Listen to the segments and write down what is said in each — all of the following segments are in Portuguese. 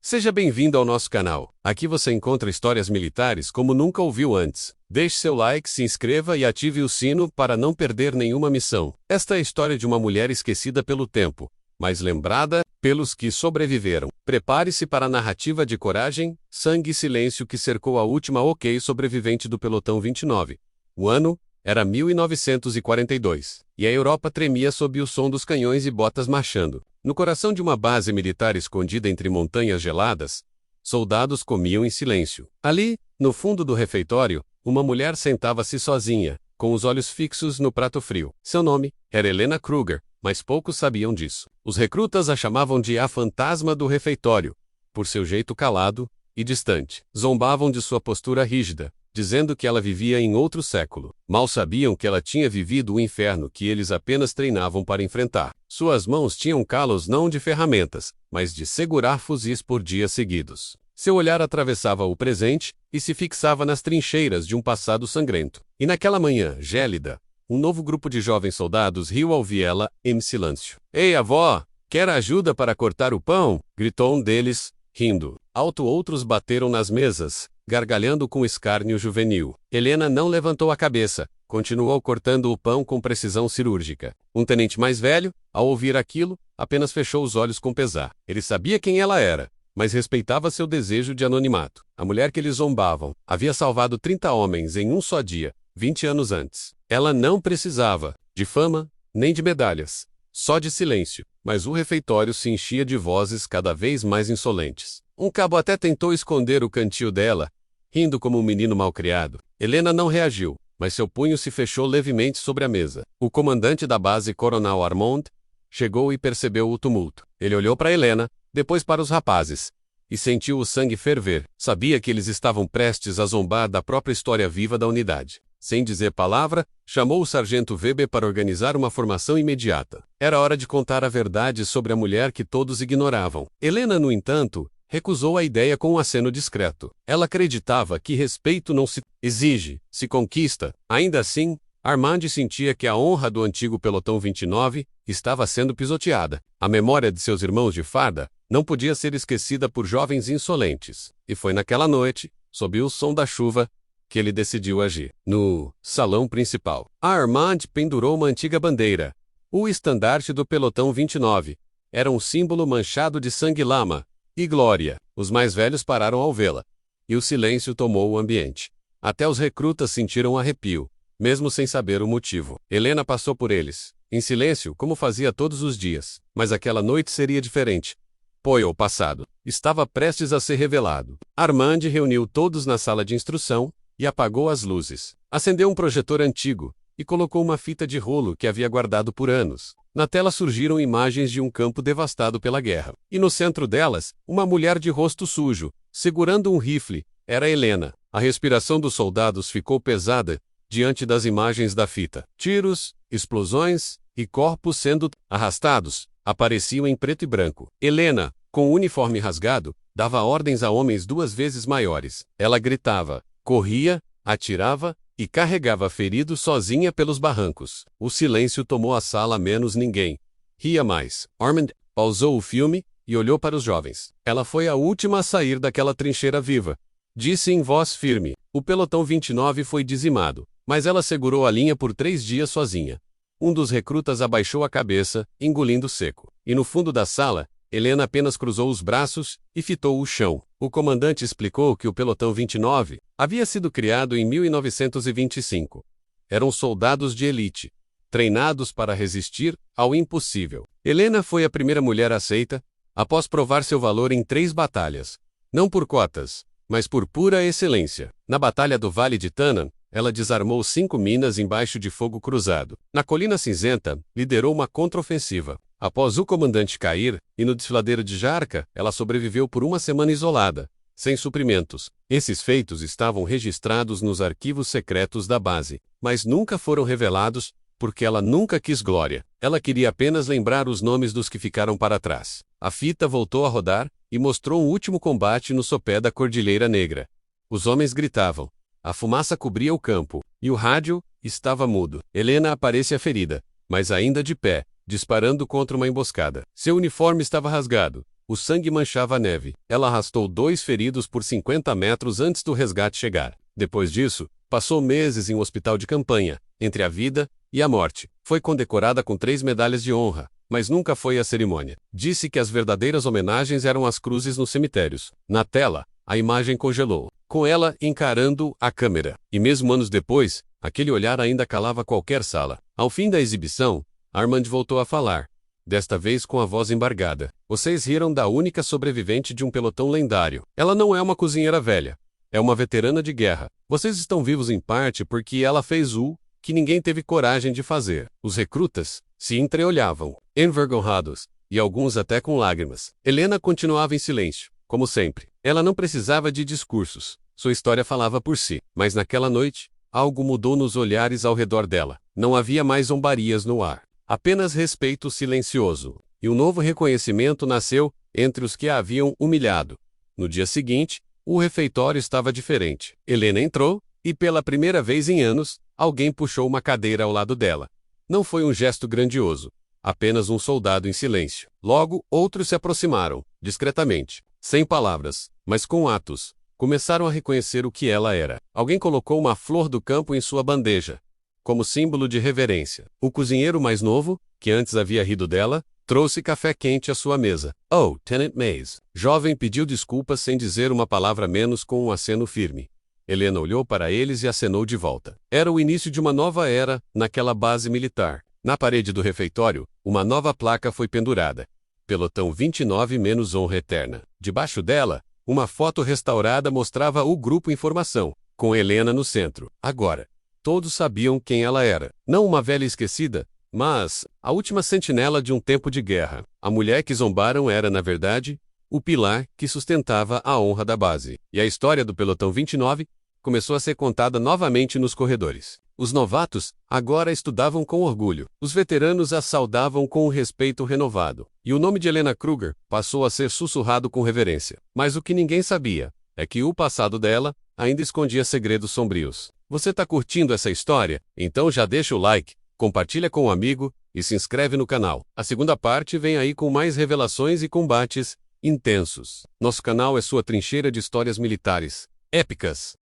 Seja bem-vindo ao nosso canal. Aqui você encontra histórias militares como nunca ouviu antes. Deixe seu like, se inscreva e ative o sino para não perder nenhuma missão. Esta é a história de uma mulher esquecida pelo tempo, mas lembrada pelos que sobreviveram. Prepare-se para a narrativa de coragem, sangue e silêncio que cercou a última sobrevivente do Pelotão 29. O ano era 1942, e a Europa tremia sob o som dos canhões e botas marchando. No coração de uma base militar escondida entre montanhas geladas, soldados comiam em silêncio. Ali, no fundo do refeitório, uma mulher sentava-se sozinha, com os olhos fixos no prato frio. Seu nome era Helena Kruger, mas poucos sabiam disso. Os recrutas a chamavam de a fantasma do refeitório, por seu jeito calado e distante. Zombavam de sua postura rígida, dizendo que ela vivia em outro século. Mal sabiam que ela tinha vivido o inferno que eles apenas treinavam para enfrentar. Suas mãos tinham calos não de ferramentas, mas de segurar fuzis por dias seguidos. Seu olhar atravessava o presente e se fixava nas trincheiras de um passado sangrento. E naquela manhã gélida, um novo grupo de jovens soldados riu ao vê-la em silêncio. "Ei, avó, quer ajuda para cortar o pão?" gritou um deles, rindo. Alto outros bateram nas mesas, gargalhando com escárnio juvenil. Helena não levantou a cabeça, continuou cortando o pão com precisão cirúrgica. Um tenente mais velho, ao ouvir aquilo, apenas fechou os olhos com pesar. Ele sabia quem ela era, mas respeitava seu desejo de anonimato. A mulher que eles zombavam havia salvado 30 homens em um só dia, 20 anos antes. Ela não precisava de fama, nem de medalhas, só de silêncio. Mas o refeitório se enchia de vozes cada vez mais insolentes. Um cabo até tentou esconder o cantil dela, rindo como um menino malcriado. Helena não reagiu, mas seu punho se fechou levemente sobre a mesa. O comandante da base, Coronel Armand, chegou e percebeu o tumulto. Ele olhou para Helena, depois para os rapazes, e sentiu o sangue ferver. Sabia que eles estavam prestes a zombar da própria história viva da unidade. Sem dizer palavra, chamou o sargento Weber para organizar uma formação imediata. Era hora de contar a verdade sobre a mulher que todos ignoravam. Helena, no entanto, recusou a ideia com um aceno discreto. Ela acreditava que respeito não se exige, se conquista. Ainda assim, Armand sentia que a honra do antigo Pelotão 29 estava sendo pisoteada. A memória de seus irmãos de farda não podia ser esquecida por jovens insolentes. E foi naquela noite, sob o som da chuva, que ele decidiu agir. No salão principal, Armand pendurou uma antiga bandeira. O estandarte do Pelotão 29 era um símbolo manchado de sangue lama e glória. Os mais velhos pararam ao vê-la, e o silêncio tomou o ambiente. Até os recrutas sentiram arrepio, mesmo sem saber o motivo. Helena passou por eles, em silêncio, como fazia todos os dias. Mas aquela noite seria diferente. Pois o passado estava prestes a ser revelado. Armand reuniu todos na sala de instrução e apagou as luzes. Acendeu um projetor antigo e colocou uma fita de rolo que havia guardado por anos. Na tela surgiram imagens de um campo devastado pela guerra. E no centro delas, uma mulher de rosto sujo, segurando um rifle. Era Helena. A respiração dos soldados ficou pesada diante das imagens da fita. Tiros, explosões e corpos sendo arrastados apareciam em preto e branco. Helena, com o uniforme rasgado, dava ordens a homens 2 vezes maiores. Ela gritava, corria, atirava e carregava feridos sozinha pelos barrancos. O silêncio tomou a sala menos ninguém ria mais. Armand pausou o filme e olhou para os jovens. Ela foi a última a sair daquela trincheira viva. Disse em voz firme. O Pelotão 29 foi dizimado, mas ela segurou a linha por 3 dias sozinha. Um dos recrutas abaixou a cabeça, engolindo seco. E no fundo da sala, Helena apenas cruzou os braços e fitou o chão. O comandante explicou que o Pelotão 29 havia sido criado em 1925. Eram soldados de elite, treinados para resistir ao impossível. Helena foi a primeira mulher aceita, após provar seu valor em 3 batalhas. Não por cotas, mas por pura excelência. Na Batalha do Vale de Tannan, ela desarmou 5 minas embaixo de fogo cruzado. Na Colina Cinzenta, liderou uma contraofensiva. Após o comandante cair, e no desfiladeiro de Jarka, ela sobreviveu por uma semana isolada, sem suprimentos. Esses feitos estavam registrados nos arquivos secretos da base, mas nunca foram revelados, porque ela nunca quis glória. Ela queria apenas lembrar os nomes dos que ficaram para trás. A fita voltou a rodar, e mostrou um último combate no sopé da Cordilheira Negra. Os homens gritavam. A fumaça cobria o campo, e o rádio estava mudo. Helena aparecia ferida, mas ainda de pé, disparando contra uma emboscada. Seu uniforme estava rasgado, O sangue manchava a neve. Ela arrastou 2 feridos por 50 metros antes do resgate chegar. Depois disso, passou meses em um hospital de campanha, entre a vida e a morte. Foi condecorada com 3 medalhas de honra, mas nunca foi à cerimônia. Disse que as verdadeiras homenagens eram as cruzes nos cemitérios. Na tela, a imagem congelou, com ela encarando a câmera. E mesmo anos depois, aquele olhar ainda calava qualquer sala. Ao fim da exibição, Armand voltou a falar, desta vez com a voz embargada. Vocês riram da única sobrevivente de um pelotão lendário. Ela não é uma cozinheira velha. É uma veterana de guerra. Vocês estão vivos em parte porque ela fez o que ninguém teve coragem de fazer. Os recrutas se entreolhavam, envergonhados, e alguns até com lágrimas. Helena continuava em silêncio, como sempre. Ela não precisava de discursos. Sua história falava por si. Mas naquela noite, algo mudou nos olhares ao redor dela. Não havia mais zombarias no ar. Apenas respeito silencioso. E um novo reconhecimento nasceu entre os que a haviam humilhado. No dia seguinte, o refeitório estava diferente. Helena entrou, e pela primeira vez em anos, alguém puxou uma cadeira ao lado dela. Não foi um gesto grandioso. Apenas um soldado em silêncio. Logo, outros se aproximaram, discretamente, sem palavras, mas com atos. Começaram a reconhecer o que ela era. Alguém colocou uma flor do campo em sua bandeja, como símbolo de reverência. O cozinheiro mais novo, que antes havia rido dela, trouxe café quente à sua mesa. Oh, Tenant Mays. Jovem pediu desculpas sem dizer uma palavra menos com um aceno firme. Helena olhou para eles e acenou de volta. Era o início de uma nova era, naquela base militar. Na parede do refeitório, uma nova placa foi pendurada. Pelotão 29 menos honra eterna. Debaixo dela, uma foto restaurada mostrava o grupo em formação, com Helena no centro. Agora, todos sabiam quem ela era. Não uma velha esquecida, mas a última sentinela de um tempo de guerra. A mulher que zombaram era, na verdade, o pilar que sustentava a honra da base. E a história do Pelotão 29 começou a ser contada novamente nos corredores. Os novatos agora estudavam com orgulho. Os veteranos a saudavam com um respeito renovado. E o nome de Helena Kruger passou a ser sussurrado com reverência. Mas o que ninguém sabia é que o passado dela ainda escondia segredos sombrios. Você está curtindo essa história? Então já deixa o like, compartilha com um amigo e se inscreve no canal. A segunda parte vem aí com mais revelações e combates intensos. Nosso canal é sua trincheira de histórias militares épicas.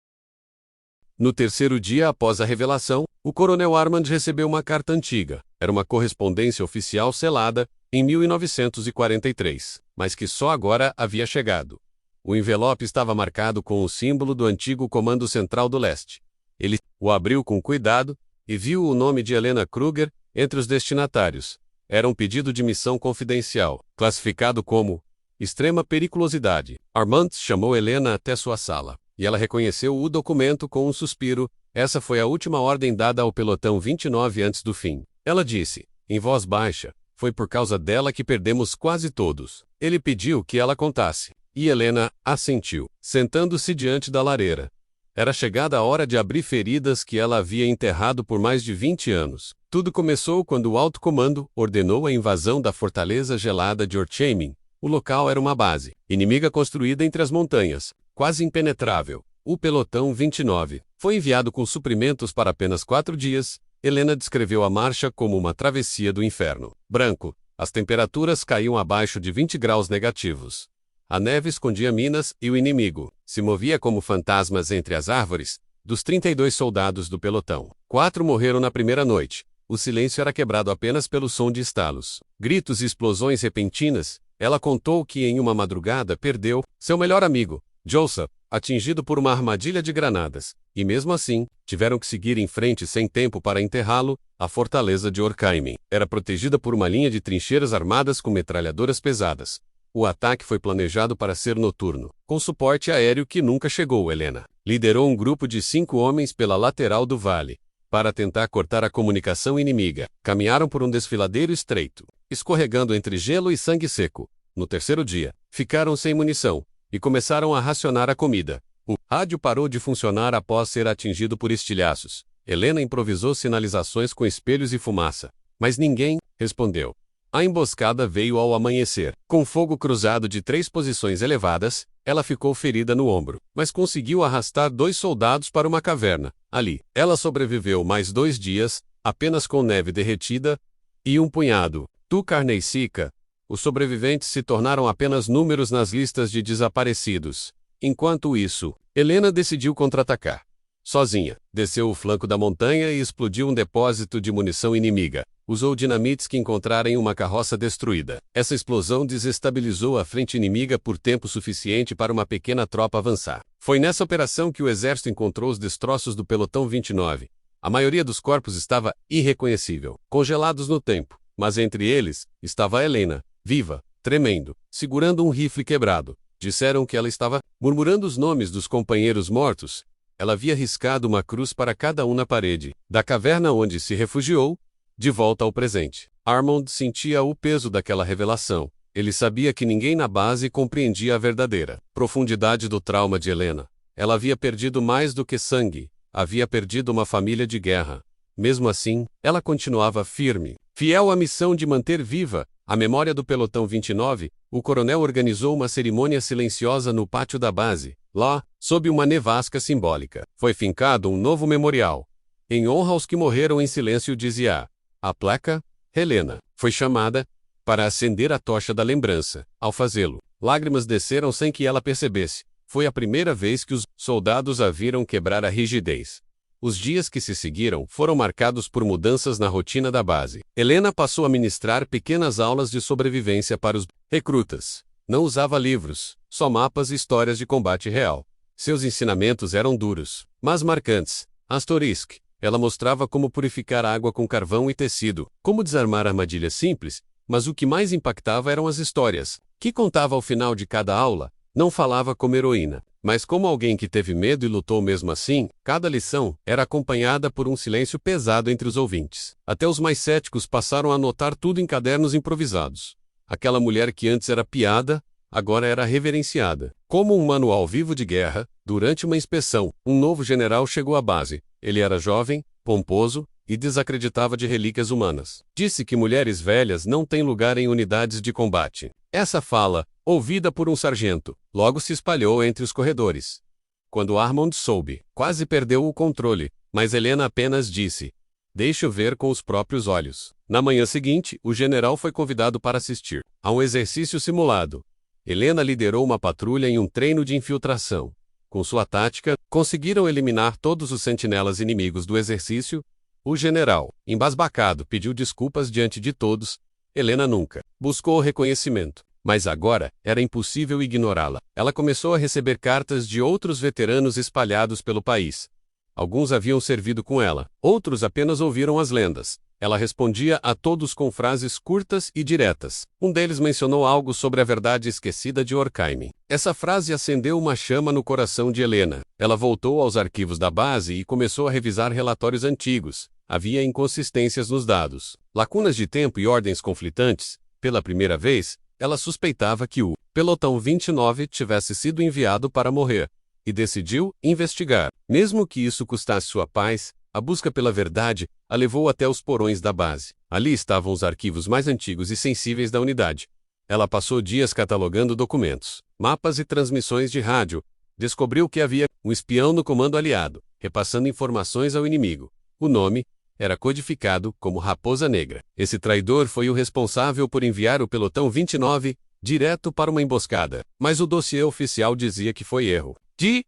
No terceiro dia após a revelação, o coronel Armand recebeu uma carta antiga. Era uma correspondência oficial selada, em 1943, mas que só agora havia chegado. O envelope estava marcado com o símbolo do antigo Comando Central do Leste. Ele o abriu com cuidado e viu o nome de Helena Kruger entre os destinatários. Era um pedido de missão confidencial, classificado como extrema periculosidade. Armand chamou Helena até sua sala. E ela reconheceu o documento com um suspiro. Essa foi a última ordem dada ao pelotão 29 antes do fim. Ela disse, em voz baixa, foi por causa dela que perdemos quase todos. Ele pediu que ela contasse. E Helena assentiu, sentando-se diante da lareira. Era chegada a hora de abrir feridas que ela havia enterrado por mais de 20 anos. Tudo começou quando o alto comando ordenou a invasão da fortaleza gelada de Orcheimin. O local era uma base inimiga construída entre as montanhas, quase impenetrável. O pelotão 29 foi enviado com suprimentos para apenas 4 dias. Helena descreveu a marcha como uma travessia do inferno. Branco, as temperaturas caíam abaixo de 20 graus negativos. A neve escondia minas e o inimigo se movia como fantasmas entre as árvores. Dos 32 soldados do pelotão, 4 morreram na primeira noite. O silêncio era quebrado apenas pelo som de estalos, gritos e explosões repentinas. Ela contou que em uma madrugada perdeu seu melhor amigo, Joseph, atingido por uma armadilha de granadas, e mesmo assim, tiveram que seguir em frente sem tempo para enterrá-lo. A fortaleza de Orcheimin era protegida por uma linha de trincheiras armadas com metralhadoras pesadas. O ataque foi planejado para ser noturno, com suporte aéreo que nunca chegou. Helena liderou um grupo de 5 homens pela lateral do vale, para tentar cortar a comunicação inimiga. Caminharam por um desfiladeiro estreito, escorregando entre gelo e sangue seco. No terceiro dia, ficaram sem munição e começaram a racionar a comida. O rádio parou de funcionar após ser atingido por estilhaços. Helena improvisou sinalizações com espelhos e fumaça, mas ninguém respondeu. A emboscada veio ao amanhecer. Com fogo cruzado de 3 posições elevadas, ela ficou ferida no ombro, mas conseguiu arrastar 2 soldados para uma caverna. Ali, ela sobreviveu mais 2 dias, apenas com neve derretida e um punhado de carne seca. Os sobreviventes se tornaram apenas números nas listas de desaparecidos. Enquanto isso, Helena decidiu contra-atacar. Sozinha, desceu o flanco da montanha e explodiu um depósito de munição inimiga. Usou dinamites que encontrara em uma carroça destruída. Essa explosão desestabilizou a frente inimiga por tempo suficiente para uma pequena tropa avançar. Foi nessa operação que o exército encontrou os destroços do pelotão 29. A maioria dos corpos estava irreconhecível, congelados no tempo, mas entre eles estava Helena, viva, tremendo, segurando um rifle quebrado. Disseram que ela estava murmurando os nomes dos companheiros mortos. Ela havia riscado uma cruz para cada um na parede da caverna onde se refugiou, de volta ao presente. Armand sentia o peso daquela revelação. Ele sabia que ninguém na base compreendia a verdadeira profundidade do trauma de Helena. Ela havia perdido mais do que sangue, havia perdido uma família de guerra. Mesmo assim, ela continuava firme, fiel à missão de manter viva a memória do pelotão 29. O coronel organizou uma cerimônia silenciosa no pátio da base. Lá, sob uma nevasca simbólica, foi fincado um novo memorial. Em honra aos que morreram em silêncio, dizia a placa. Helena foi chamada para acender a tocha da lembrança. Ao fazê-lo, lágrimas desceram sem que ela percebesse. Foi a primeira vez que os soldados a viram quebrar a rigidez. Os dias que se seguiram foram marcados por mudanças na rotina da base. Helena passou a ministrar pequenas aulas de sobrevivência para os recrutas. Não usava livros, só mapas e histórias de combate real. Seus ensinamentos eram duros, mas marcantes. Asterisk. Ela mostrava como purificar água com carvão e tecido, como desarmar armadilhas simples, mas o que mais impactava eram as histórias, que contava ao final de cada aula. Não falava como heroína, mas como alguém que teve medo e lutou mesmo assim. Cada lição era acompanhada por um silêncio pesado entre os ouvintes. Até os mais céticos passaram a anotar tudo em cadernos improvisados. Aquela mulher que antes era piada, agora era reverenciada. Como um manual vivo de guerra, durante uma inspeção, um novo general chegou à base. Ele era jovem, pomposo e desacreditava de relíquias humanas. Disse que mulheres velhas não têm lugar em unidades de combate. Essa fala, ouvida por um sargento, logo se espalhou entre os corredores. Quando Armand soube, quase perdeu o controle, mas Helena apenas disse: "Deixe-o ver com os próprios olhos." Na manhã seguinte, o general foi convidado para assistir a um exercício simulado. Helena liderou uma patrulha em um treino de infiltração. Com sua tática, conseguiram eliminar todos os sentinelas inimigos do exercício. O general, embasbacado, pediu desculpas diante de todos. Helena nunca buscou reconhecimento, mas agora era impossível ignorá-la. Ela começou a receber cartas de outros veteranos espalhados pelo país. Alguns haviam servido com ela, outros apenas ouviram as lendas. Ela respondia a todos com frases curtas e diretas. Um deles mencionou algo sobre a verdade esquecida de Horkheim. Essa frase acendeu uma chama no coração de Helena. Ela voltou aos arquivos da base e começou a revisar relatórios antigos. Havia inconsistências nos dados, lacunas de tempo e ordens conflitantes. Pela primeira vez, ela suspeitava que o pelotão 29 tivesse sido enviado para morrer, e decidiu investigar. Mesmo que isso custasse sua paz, a busca pela verdade a levou até os porões da base. Ali estavam os arquivos mais antigos e sensíveis da unidade. Ela passou dias catalogando documentos, mapas e transmissões de rádio. Descobriu que havia um espião no comando aliado, repassando informações ao inimigo. O nome era codificado como Raposa Negra. Esse traidor foi o responsável por enviar o pelotão 29 direto para uma emboscada, mas o dossiê oficial dizia que foi erro de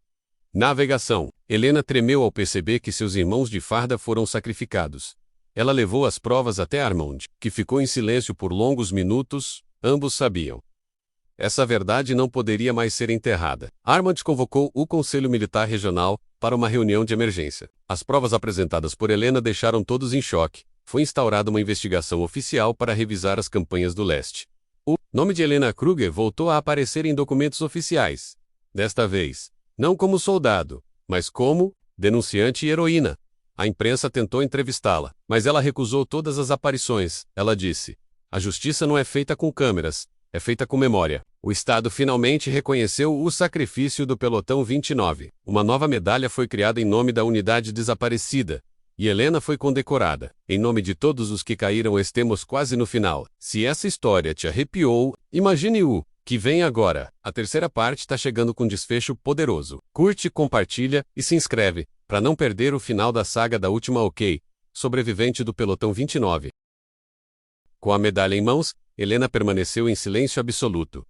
navegação. Helena tremeu ao perceber que seus irmãos de farda foram sacrificados. Ela levou as provas até Armand, que ficou em silêncio por longos minutos. Ambos sabiam. Essa verdade não poderia mais ser enterrada. Armand convocou o Conselho Militar Regional para uma reunião de emergência. As provas apresentadas por Helena deixaram todos em choque. Foi instaurada uma investigação oficial para revisar as campanhas do leste. O nome de Helena Kruger voltou a aparecer em documentos oficiais. Desta vez, não como soldado, mas como denunciante e heroína. A imprensa tentou entrevistá-la, mas ela recusou todas as aparições. Ela disse: "A justiça não é feita com câmeras, é feita com memória." O Estado finalmente reconheceu o sacrifício do pelotão 29. Uma nova medalha foi criada em nome da unidade desaparecida, e Helena foi condecorada. Em nome de todos os que caíram, estamos quase no final. Se essa história te arrepiou, imagine o que vem agora. A terceira parte está chegando com desfecho poderoso. Curte, compartilha e se inscreve, para não perder o final da saga da última OK, sobrevivente do pelotão 29. Com a medalha em mãos, Helena permaneceu em silêncio absoluto.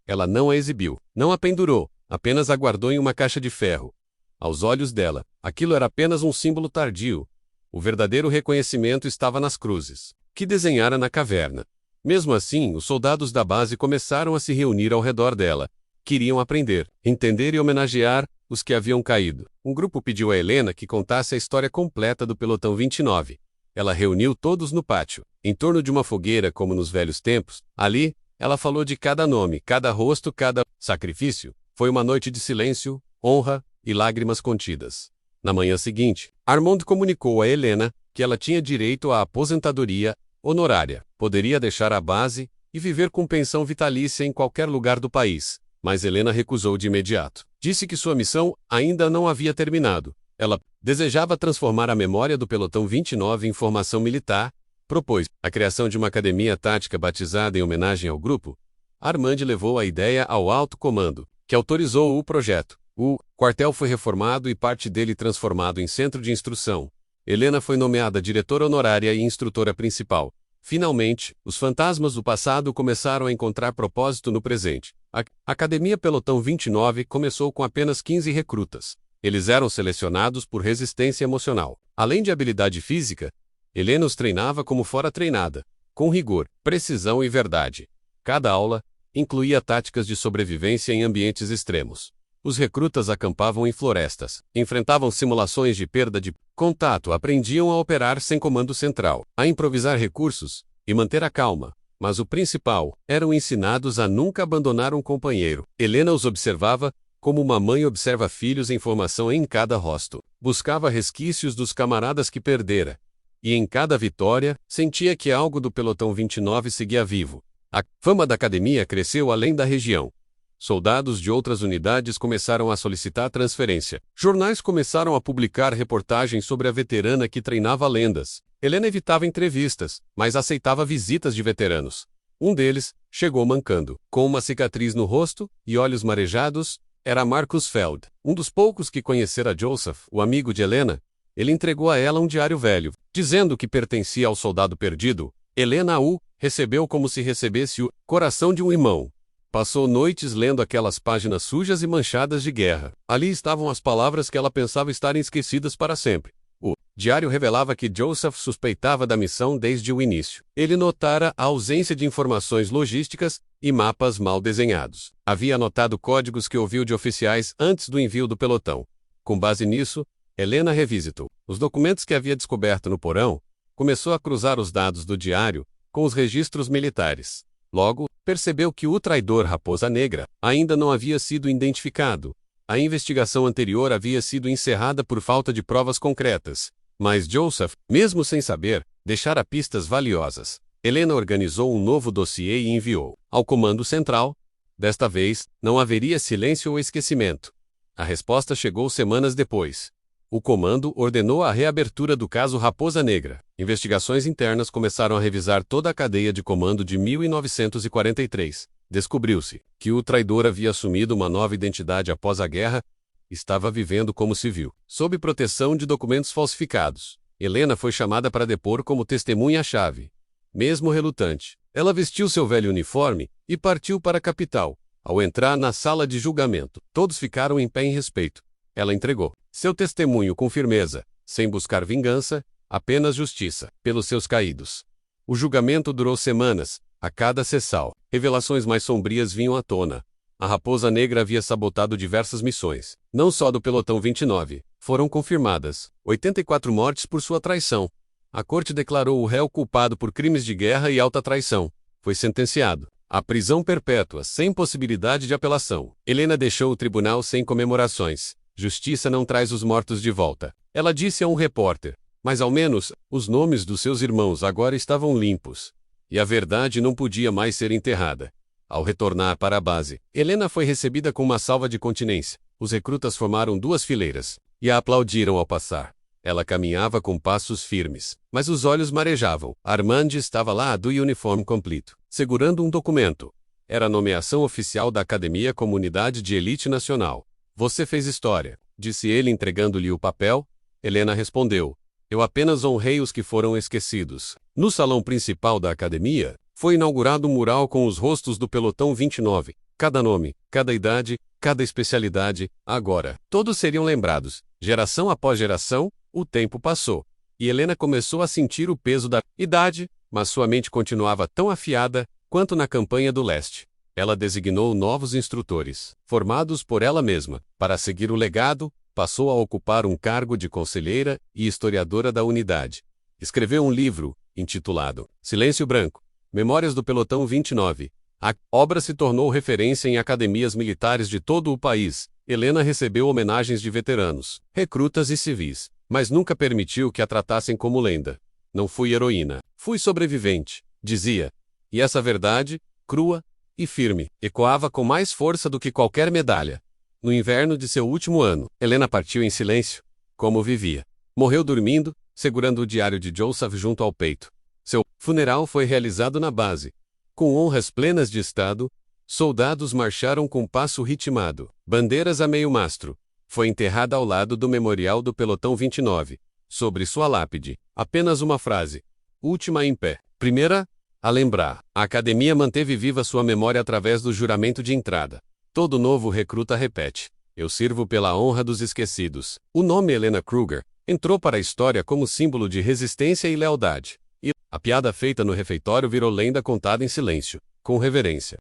Ela não a exibiu, não a pendurou, apenas a guardou em uma caixa de ferro. Aos olhos dela, aquilo era apenas um símbolo tardio. O verdadeiro reconhecimento estava nas cruzes que desenhara na caverna. Mesmo assim, os soldados da base começaram a se reunir ao redor dela. Queriam aprender, entender e homenagear os que haviam caído. Um grupo pediu a Helena que contasse a história completa do Pelotão 29. Ela reuniu todos no pátio, em torno de uma fogueira como nos velhos tempos. Ali, ela falou de cada nome, cada rosto, cada sacrifício. Foi uma noite de silêncio, honra e lágrimas contidas. Na manhã seguinte, Armand comunicou a Helena que ela tinha direito à aposentadoria honorária, poderia deixar a base e viver com pensão vitalícia em qualquer lugar do país, mas Helena recusou de imediato. Disse que sua missão ainda não havia terminado. Ela desejava transformar a memória do Pelotão 29 em formação militar, propôs a criação de uma academia tática batizada em homenagem ao grupo. Armand levou a ideia ao alto comando, que autorizou o projeto. O quartel foi reformado e parte dele transformado em centro de instrução. Helena foi nomeada diretora honorária e instrutora principal. Finalmente, os fantasmas do passado começaram a encontrar propósito no presente. A Academia Pelotão 29 começou com apenas 15 recrutas. Eles eram selecionados por resistência emocional. Além de habilidade física, Helena os treinava como fora treinada, com rigor, precisão e verdade. Cada aula incluía táticas de sobrevivência em ambientes extremos. Os recrutas acampavam em florestas, enfrentavam simulações de perda de contato, aprendiam a operar sem comando central, a improvisar recursos e manter a calma. Mas o principal, eram ensinados a nunca abandonar um companheiro. Helena os observava como uma mãe observa filhos em formação em cada rosto. Buscava resquícios dos camaradas que perdera. E em cada vitória, sentia que algo do Pelotão 29 seguia vivo. A fama da academia cresceu além da região. Soldados de outras unidades começaram a solicitar transferência. Jornais começaram a publicar reportagens sobre a veterana que treinava lendas. Helena evitava entrevistas, mas aceitava visitas de veteranos. Um deles chegou mancando, com uma cicatriz no rosto e olhos marejados. Era Marcus Feld, um dos poucos que conhecera Joseph, o amigo de Helena. Ele entregou a ela um diário velho, dizendo que pertencia ao soldado perdido. Helena o recebeu como se recebesse o coração de um irmão. Passou noites lendo aquelas páginas sujas e manchadas de guerra. Ali estavam as palavras que ela pensava estarem esquecidas para sempre. O diário revelava que Joseph suspeitava da missão desde o início. Ele notara a ausência de informações logísticas e mapas mal desenhados. Havia anotado códigos que ouviu de oficiais antes do envio do pelotão. Com base nisso, Helena revisitou os documentos que havia descoberto no porão, começou a cruzar os dados do diário com os registros militares. Logo, percebeu que o traidor Raposa Negra ainda não havia sido identificado. A investigação anterior havia sido encerrada por falta de provas concretas. Mas Joseph, mesmo sem saber, deixara pistas valiosas. Helena organizou um novo dossiê e enviou ao Comando Central. Desta vez, não haveria silêncio ou esquecimento. A resposta chegou semanas depois. O comando ordenou a reabertura do caso Raposa Negra. Investigações internas começaram a revisar toda a cadeia de comando de 1943. Descobriu-se que o traidor havia assumido uma nova identidade após a guerra. Estava vivendo como civil, sob proteção de documentos falsificados. Helena foi chamada para depor como testemunha-chave. Mesmo relutante, ela vestiu seu velho uniforme e partiu para a capital. Ao entrar na sala de julgamento, todos ficaram em pé em respeito. Ela entregou seu testemunho com firmeza, sem buscar vingança, apenas justiça, pelos seus caídos. O julgamento durou semanas. A cada sessão, revelações mais sombrias vinham à tona. A Raposa Negra havia sabotado diversas missões, não só do Pelotão 29. Foram confirmadas 84 mortes por sua traição. A corte declarou o réu culpado por crimes de guerra e alta traição. Foi sentenciado à prisão perpétua, sem possibilidade de apelação. Helena deixou o tribunal sem comemorações. Justiça não traz os mortos de volta. Ela disse a um repórter. Mas ao menos, os nomes dos seus irmãos agora estavam limpos. E a verdade não podia mais ser enterrada. Ao retornar para a base, Helena foi recebida com uma salva de continência. Os recrutas formaram duas fileiras e a aplaudiram ao passar. Ela caminhava com passos firmes, mas os olhos marejavam. Armand estava lá do uniforme completo, segurando um documento. Era a nomeação oficial da Academia como Unidade de Elite Nacional. Você fez história, disse ele entregando-lhe o papel. Helena respondeu. Eu apenas honrei os que foram esquecidos. No salão principal da academia, Foi inaugurado um mural com os rostos do pelotão 29, cada nome, cada idade, cada especialidade. Agora, todos seriam lembrados. Geração após geração, o tempo passou. E Helena começou a sentir o peso da idade, mas sua mente continuava tão afiada quanto na campanha do leste. Ela designou novos instrutores, formados por ela mesma, para seguir o legado. Passou a ocupar um cargo de conselheira e historiadora da unidade. Escreveu um livro, intitulado Silêncio Branco, Memórias do Pelotão 29. A obra se tornou referência em academias militares de todo o país. Helena recebeu homenagens de veteranos, recrutas e civis, mas nunca permitiu que a tratassem como lenda. Não fui heroína, fui sobrevivente, dizia. E essa verdade, crua e firme, ecoava com mais força do que qualquer medalha. No inverno de seu último ano, Helena partiu em silêncio. Como vivia? Morreu dormindo, segurando o diário de Joseph junto ao peito. Seu funeral foi realizado na base. Com honras plenas de Estado, soldados marcharam com passo ritmado, bandeiras a meio mastro. Foi enterrada ao lado do memorial do Pelotão 29. Sobre sua lápide, apenas uma frase. Última em pé. Primeira, a lembrar. A academia manteve viva sua memória através do juramento de entrada. Todo novo recruta repete: eu sirvo pela honra dos esquecidos. O nome Helena Kruger entrou para a história como símbolo de resistência e lealdade. E a piada feita no refeitório virou lenda contada em silêncio, com reverência.